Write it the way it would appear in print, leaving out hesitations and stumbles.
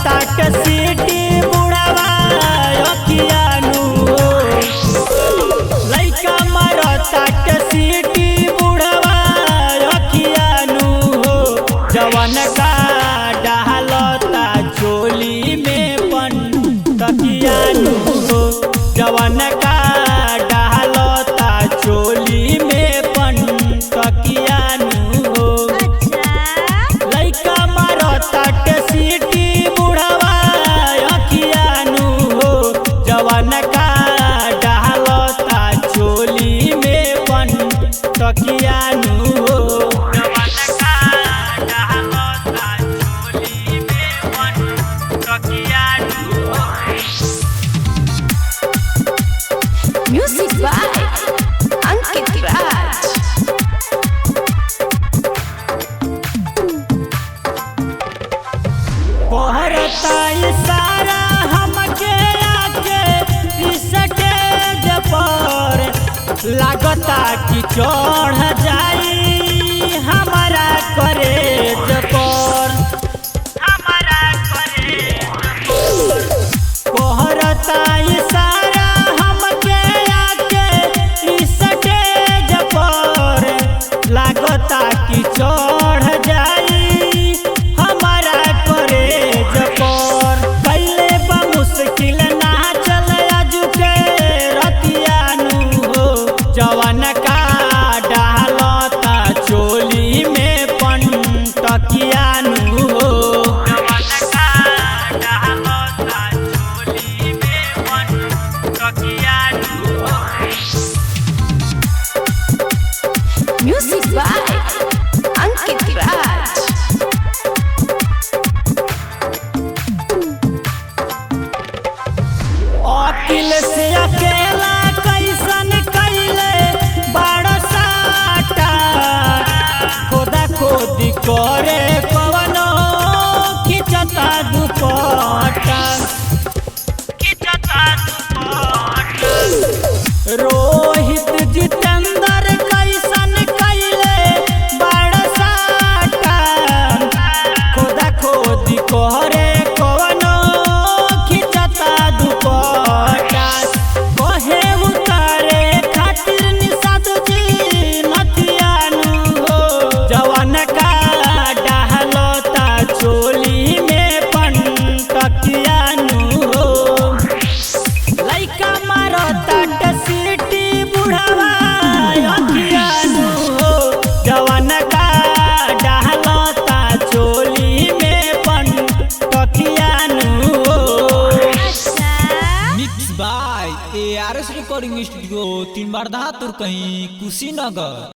ताट सीटी बुढ़ावा अखियानु हो लइका मारो ताट सीटी बुढ़ावा अखियानु हो जवन का डालता चोली में पन तकियानु हो जवन का डालता चोली में पन तकियानु हो लइका मारो ताट सीटी बुढ़ावा अखियानु हो जवन का डालता चोली में पन तकियानु हो जवन का डालता चोली में पन तकियानु हो। Music by Ankit Raj. कहरता इशारा हमके आके स्टेज पर लागता कि चढ़ जाई हमारा करेज पर कहरता इशारा हमके आके स्टेज पर लागता कि चढ़ जाई हमारा करेज पर कैले बा मुश्किल ना चल आजुके रतियानु हो जवन का डालता चोली में पन तकियानु हो जवन का डालता चोली में पन तकियानु हो। Music by Ankit Raj. अकिल से अकेला कैसन कैले बड़ साटा खोदा खोदी करे कवनो खिंचता दुपट्टा रोहित जितेंद्र कैसन कैले बड़ साटा खोदा खोदी करे कवनो खिंचता दुपट्टा कहे उतारे खातिर निषाद जी नतियानु हो जवन का डालता चोली में पन तकियानु हो लइका मारो ताट सीटी बुढ़ावा अखियानु हो जवन का डालता चोली में पन तकियानु हो। Mix by ARS recording studio 3 बार कहीं कुशीनगर।